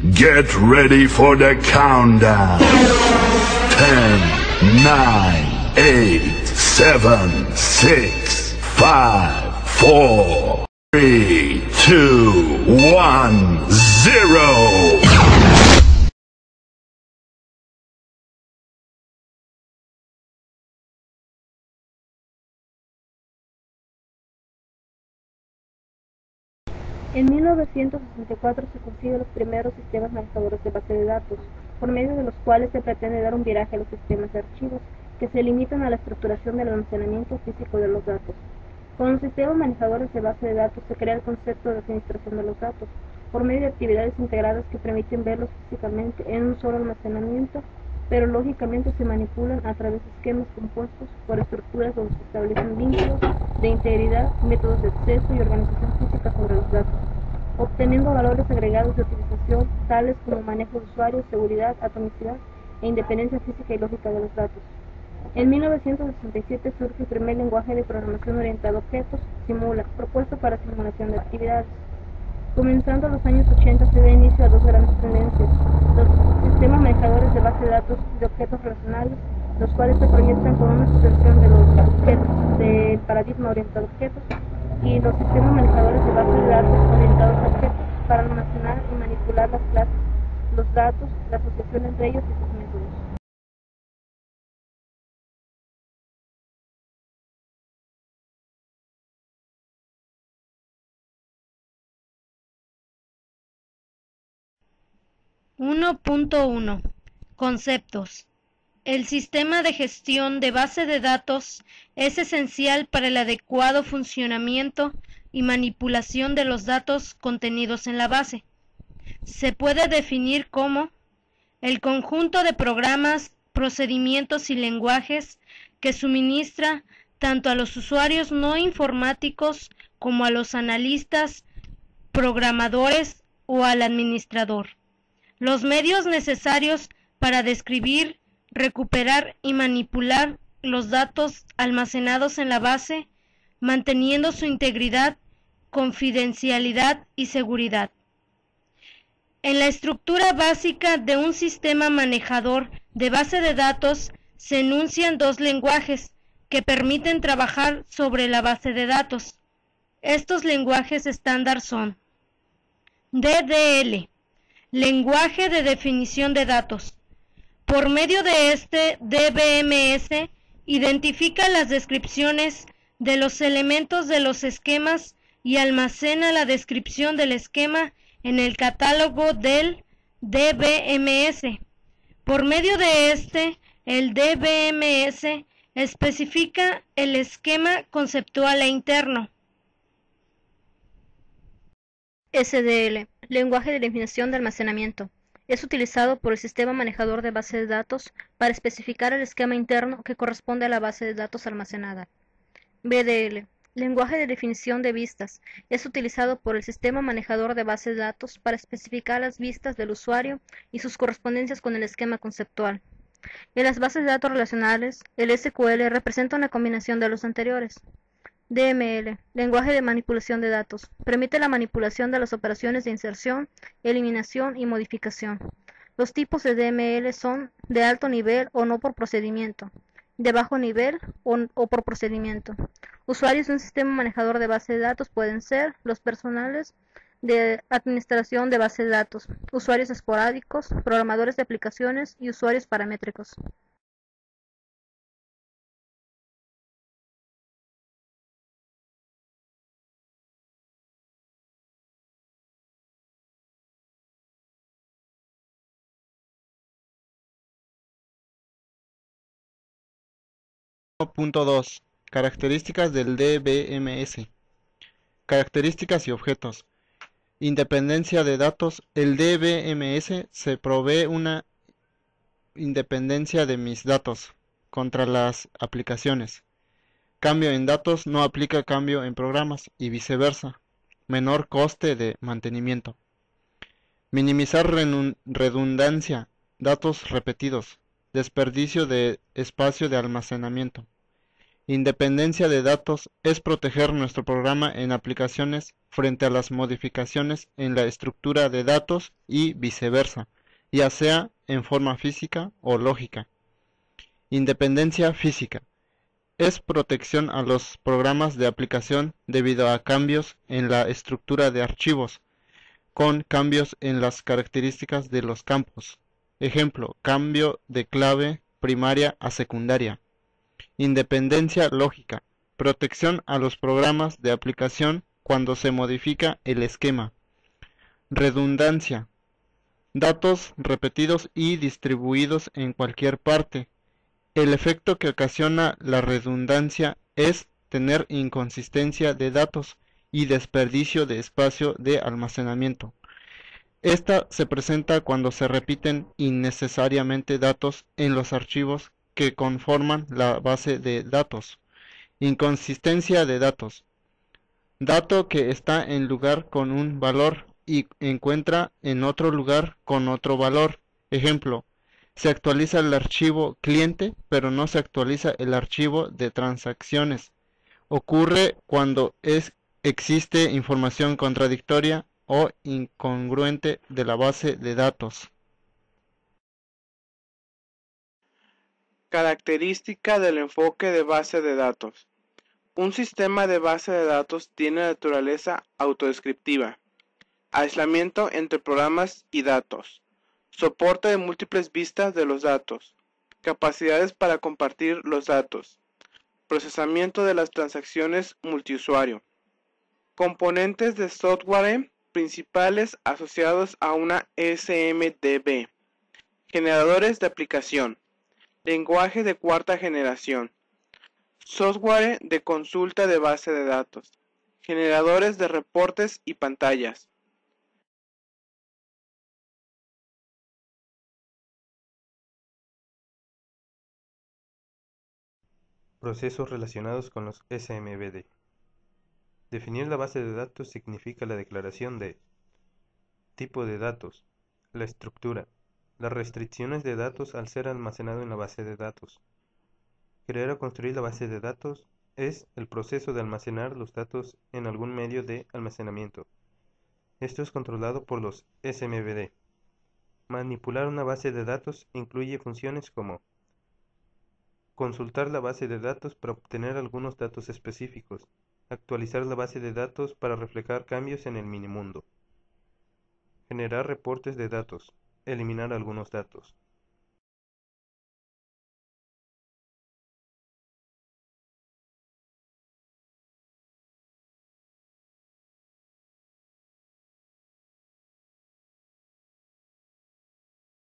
Get ready for the countdown. 10, 9, 8, 7, 6, 5, 4, 3, 2, 1, 0. En 1964 se consiguen los primeros sistemas manejadores de base de datos, por medio de los cuales se pretende dar un viraje a los sistemas de archivos, que se limitan a la estructuración del almacenamiento físico de los datos. Con los sistemas manejadores de base de datos se crea el concepto de administración de los datos, por medio de actividades integradas que permiten verlos físicamente en un solo almacenamiento, pero lógicamente se manipulan a través de esquemas compuestos por estructuras donde se establecen vínculos de integridad, métodos de acceso y organización física sobre los datos, obteniendo valores agregados de utilización tales como manejo de usuarios, seguridad, atomicidad e independencia física y lógica de los datos. En 1967 surge el primer lenguaje de programación orientado a objetos, Simula, propuesto para simulación de actividades. Comenzando los años 80 se da inicio a dos grandes tendencias: los sistemas manejadores de base de datos de objetos relacionales, los cuales se proyectan con una extensión de los objetos del paradigma orientado a objetos, y los sistemas manejadores de base de datos orientados a objetos para almacenar y manipular las clases, los datos, la asociación entre ellos y sus métodos. (1.1) Conceptos. El sistema de gestión de base de datos es esencial para el adecuado funcionamiento y manipulación de los datos contenidos en la base. Se puede definir como el conjunto de programas, procedimientos y lenguajes que suministra tanto a los usuarios no informáticos como a los analistas, programadores o al administrador los medios necesarios para describir, recuperar y manipular los datos almacenados en la base, manteniendo su integridad, confidencialidad y seguridad. En la estructura básica de un sistema manejador de base de datos se enuncian dos lenguajes que permiten trabajar sobre la base de datos. Estos lenguajes estándar son DDL, lenguaje de definición de datos. Por medio de este DBMS identifica las descripciones de los elementos de los esquemas y almacena la descripción del esquema en el catálogo del DBMS. Por medio de el DBMS especifica el esquema conceptual e interno. SDL, lenguaje de definición de almacenamiento. Es utilizado por el sistema manejador de base de datos para especificar el esquema interno que corresponde a la base de datos almacenada. BDL, lenguaje de definición de vistas. Es utilizado por el sistema manejador de base de datos para especificar las vistas del usuario y sus correspondencias con el esquema conceptual. En las bases de datos relacionales, el SQL representa una combinación de los anteriores. DML, lenguaje de manipulación de datos. Permite la manipulación de las operaciones de inserción, eliminación y modificación. Los tipos de DML son de alto nivel o no por procedimiento, de bajo nivel o por procedimiento. Usuarios de un sistema manejador de base de datos pueden ser los personales de administración de base de datos, usuarios esporádicos, programadores de aplicaciones y usuarios paramétricos. (1.2) Características del DBMS. Características y objetos. Independencia de datos. El DBMS se provee una independencia de mis datos contra las aplicaciones. Cambio en datos no aplica cambio en programas y viceversa. Menor coste de mantenimiento. Minimizar redundancia. Datos repetidos. Desperdicio de espacio de almacenamiento. Independencia de datos es proteger nuestro programa en aplicaciones frente a las modificaciones en la estructura de datos y viceversa, ya sea en forma física o lógica. Independencia física es protección a los programas de aplicación debido a cambios en la estructura de archivos, con cambios en las características de los campos. Ejemplo, cambio de clave primaria a secundaria. Independencia lógica, protección a los programas de aplicación cuando se modifica el esquema. Redundancia, datos repetidos y distribuidos en cualquier parte. El efecto que ocasiona la redundancia es tener inconsistencia de datos y desperdicio de espacio de almacenamiento. Esta se presenta cuando se repiten innecesariamente datos en los archivos que conforman la base de datos. Inconsistencia de datos. Dato que está en lugar con un valor y encuentra en otro lugar con otro valor. Ejemplo, se actualiza el archivo cliente, pero no se actualiza el archivo de transacciones. Ocurre cuando existe información contradictoria o incongruente de la base de datos. Característica del enfoque de base de datos. Un sistema de base de datos tiene naturaleza autodescriptiva, aislamiento entre programas y datos, soporte de múltiples vistas de los datos, capacidades para compartir los datos, procesamiento de las transacciones multiusuario, componentes de software principales asociados a una SMDB, generadores de aplicación, lenguaje de cuarta generación, software de consulta de base de datos, generadores de reportes y pantallas. Procesos relacionados con los SMBD. Definir la base de datos significa la declaración de tipo de datos, la estructura, las restricciones de datos al ser almacenado en la base de datos. Crear o construir la base de datos es el proceso de almacenar los datos en algún medio de almacenamiento. Esto es controlado por los SMBD. Manipular una base de datos incluye funciones como consultar la base de datos para obtener algunos datos específicos, actualizar la base de datos para reflejar cambios en el minimundo, generar reportes de datos, eliminar algunos datos.